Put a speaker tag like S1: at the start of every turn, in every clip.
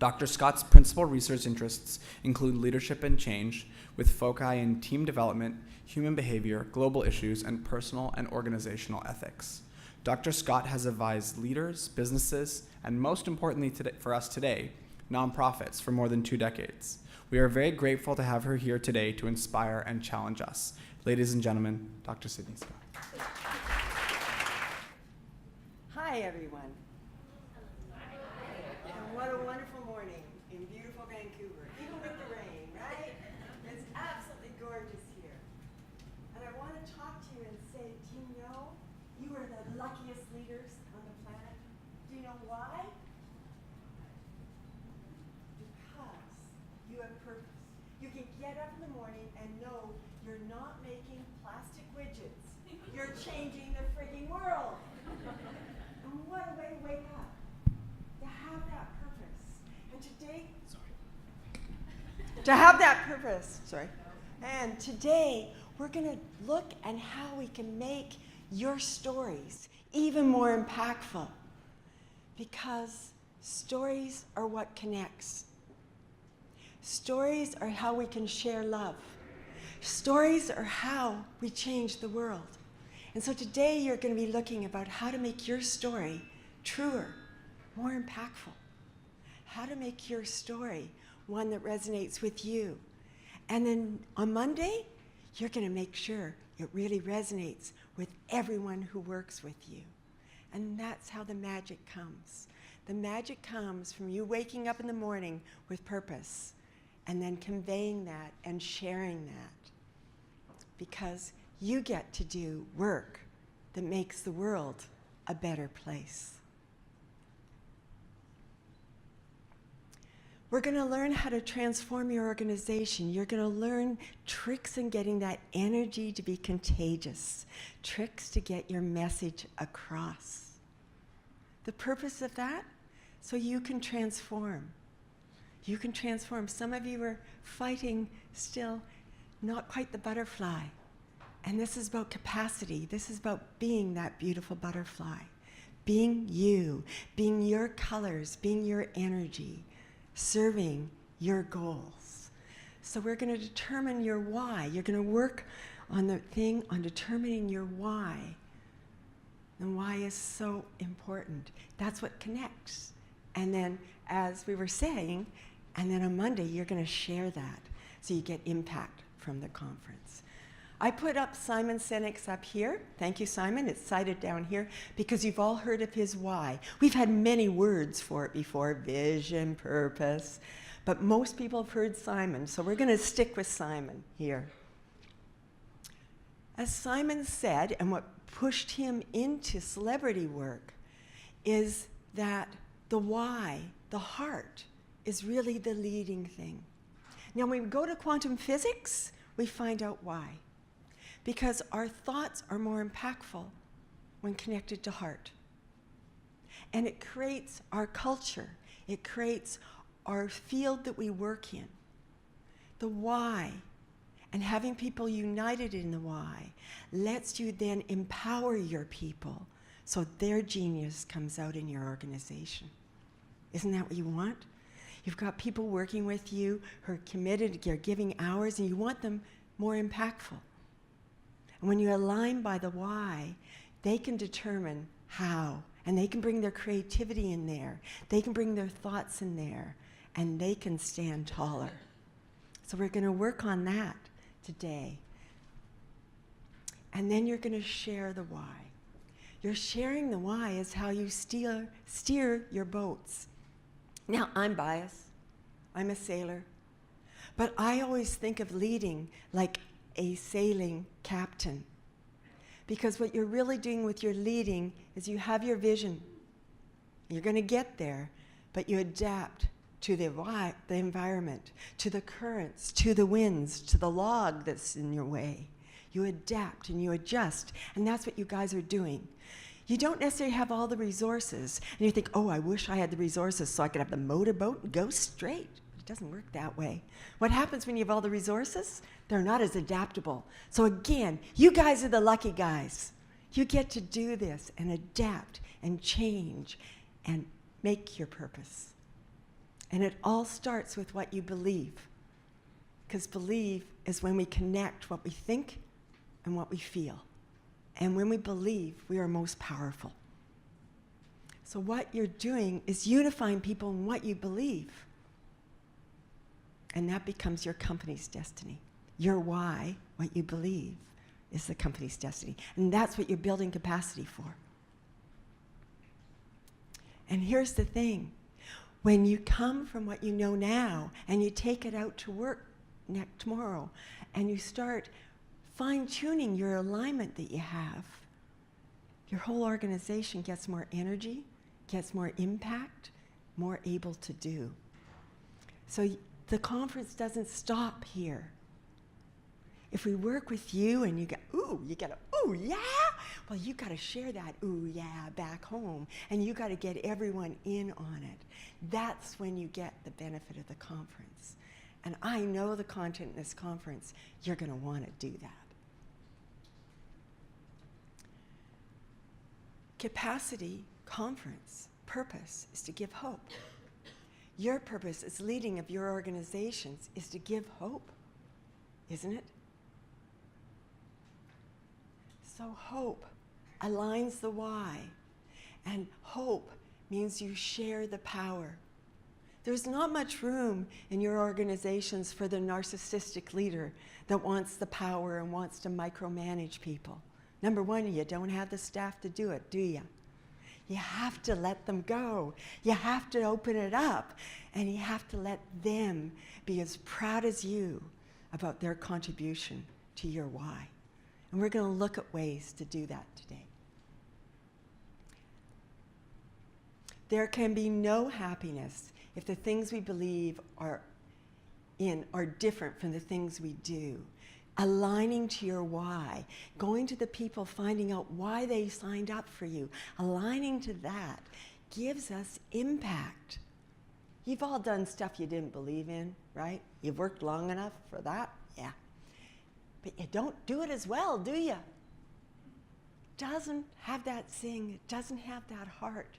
S1: Dr. Scott's principal research interests include leadership and change, with foci in team development, human behavior, global issues, and personal and organizational ethics. Dr. Scott has advised leaders, businesses, and most importantly for us today, nonprofits for more than 2 decades. We are very grateful to have her here today to inspire and challenge us. Ladies and gentlemen, Dr. Sydney Scott.
S2: Hi, everyone. And what a wonderful morning in beautiful Vancouver, even with the rain, right? It's absolutely gorgeous here. And I want to talk to you and say, do you know you are the luckiest leaders on the planet? Do you know why? Because you have purpose. You can get up in the morning and know you're not making plastic widgets. You're changing the frigging world. And what a way to wake up, to have that purpose. And today, And today, we're going to look at how we can make your stories even more impactful. Because stories are what connects. Stories are how we can share love. Stories are how we change the world. And so today you're going to be looking about how to make your story truer, more impactful. How to make your story one that resonates with you. And then on Monday, you're going to make sure it really resonates with everyone who works with you. And that's how the magic comes. The magic comes from you waking up in the morning with purpose and then conveying that and sharing that. Because you get to do work that makes the world a better place. We're going to learn how to transform your organization. You're going to learn tricks in getting that energy to be contagious, tricks to get your message across. The purpose of that, so you can transform. You can transform. Some of you are fighting still, not quite the butterfly. And this is about capacity. This is about being that beautiful butterfly. Being you, being your colors, being your energy, serving your goals. So we're going to determine your why. You're going to work on the thing on determining your why. And why is so important. That's what connects. And then, as we were saying, and then on Monday, you're going to share that so you get impact from the conference. I put up Simon Sinek's up here. Thank you, Simon. It's cited down here because you've all heard of his why. We've had many words for it before, vision, purpose, but most people have heard Simon, so we're going to stick with Simon here. As Simon said, and what pushed him into celebrity work is that the why, the heart, is really the leading thing. Now, when we go to quantum physics, we find out why. Because our thoughts are more impactful when connected to heart. And it creates our culture. It creates our field that we work in. The why, and having people united in the why, lets you then empower your people so their genius comes out in your organization. Isn't that what you want? You've got people working with you who are committed, you're giving hours, and you want them more impactful. And when you align by the why, they can determine how, and they can bring their creativity in there, they can bring their thoughts in there, and they can stand taller. So we're going to work on that today. And then you're going to share the why. You're sharing the why is how you steer your boats. Now, I'm biased. I'm a sailor. But I always think of leading like a sailing captain. Because what you're really doing with your leading is you have your vision. You're going to get there, but you adapt to the environment, to the currents, to the winds, to the log that's in your way. You adapt and you adjust, and that's what you guys are doing. You don't necessarily have all the resources, and you think, oh, I wish I had the resources so I could have the motorboat and go straight. It doesn't work that way. What happens when you have all the resources? They're not as adaptable. So again, you guys are the lucky guys. You get to do this and adapt and change and make your purpose. And it all starts with what you believe. Because believe is when we connect what we think and what we feel. And when we believe, we are most powerful. So what you're doing is unifying people in what you believe. And that becomes your company's destiny. Your why, what you believe, is the company's destiny. And that's what you're building capacity for. And here's the thing. When you come from what you know now and you take it out to work tomorrow and you start fine-tuning your alignment that you have, your whole organization gets more energy, gets more impact, more able to do. So the conference doesn't stop here. If we work with you and you get, ooh, you get a, ooh, yeah, well, you got to share that ooh, yeah back home, and you got to get everyone in on it. That's when you get the benefit of the conference. And I know the content in this conference, you're going to want to do that. Capacity conference purpose is to give hope. Your purpose as leading of your organizations is to give hope, isn't it? So hope aligns the why, and hope means you share the power. There's not much room in your organizations for the narcissistic leader that wants the power and wants to micromanage people. Number one, you don't have the staff to do it, do you? You have to let them go. You have to open it up, and you have to let them be as proud as you about their contribution to your why. And we're going to look at ways to do that today. There can be no happiness if the things we believe are different from the things we do. Aligning to your why, going to the people, finding out why they signed up for you, aligning to that gives us impact. You've all done stuff you didn't believe in, right? You've worked long enough for that, yeah. But you don't do it as well, do you? Doesn't have that zing, it doesn't have that heart,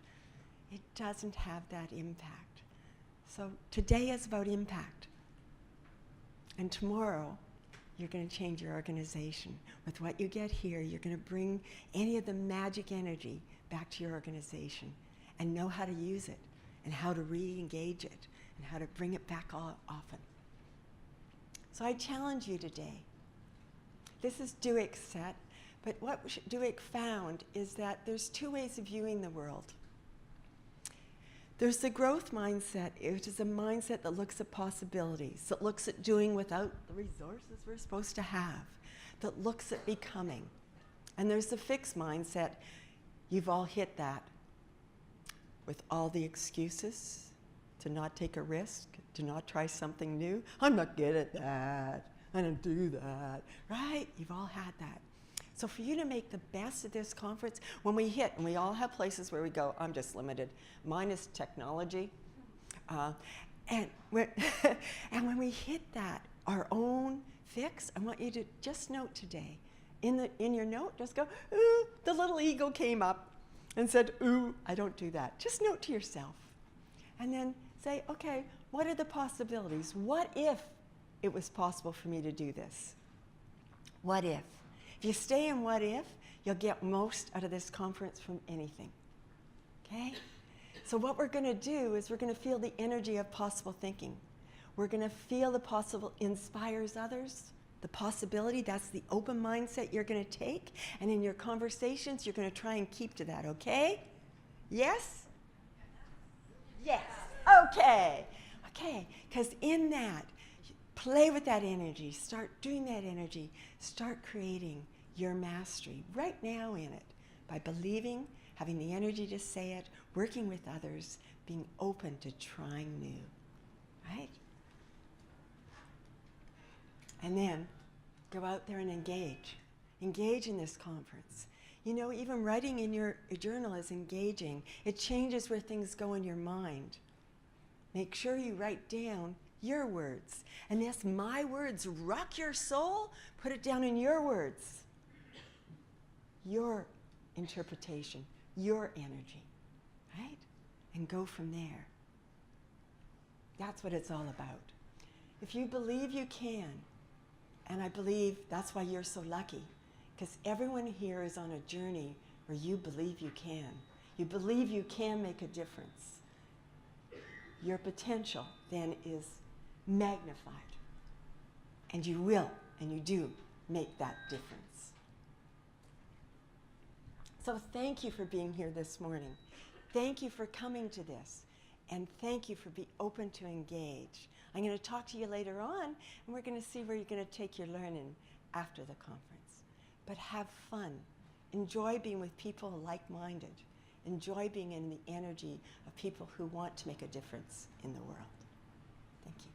S2: it doesn't have that impact. So today is about impact. And tomorrow, you're going to change your organization. With what you get here, you're going to bring any of the magic energy back to your organization and know how to use it and how to re-engage it and how to bring it back often. So I challenge you today. This is Duick's set, but what Duick found is that there's two ways of viewing the world. There's the growth mindset, which is a mindset that looks at possibilities, that looks at doing without the resources we're supposed to have, that looks at becoming. And there's the fixed mindset. You've all hit that with all the excuses to not take a risk, to not try something new. I'm not good at that. I don't do that, right? You've all had that. So for you to make the best of this conference, when we hit, and we all have places where we go, I'm just limited. Mine is technology. And when we hit that, our own fix, I want you to just note today, in your note, just go, ooh, the little ego came up and said, ooh, I don't do that. Just note to yourself. And then say, okay, what are the possibilities? What if it was possible for me to do this? What if? If you stay in what if, you'll get most out of this conference from anything, okay? So what we're going to do is we're going to feel the energy of possible thinking. We're going to feel the possible inspires others, the possibility, that's the open mindset you're going to take, and in your conversations, you're going to try and keep to that, okay? Yes? Yes. Okay. Okay, because in that, play with that energy, start doing that energy, start creating your mastery right now in it by believing, having the energy to say it, working with others, being open to trying new, right? And then go out there and engage. Engage in this conference. You know, even writing in your journal is engaging. It changes where things go in your mind. Make sure you write down your words. And yes, my words rock your soul. Put it down in your words. Your interpretation, your energy, right? And go from there. That's what it's all about. If you believe you can, and I believe that's why you're so lucky, because everyone here is on a journey where you believe you can. You believe you can make a difference. Your potential then is magnified. And you will, and you do, make that difference. So thank you for being here this morning. Thank you for coming to this. And thank you for being open to engage. I'm going to talk to you later on, and we're going to see where you're going to take your learning after the conference. But have fun. Enjoy being with people like-minded. Enjoy being in the energy of people who want to make a difference in the world. Thank you.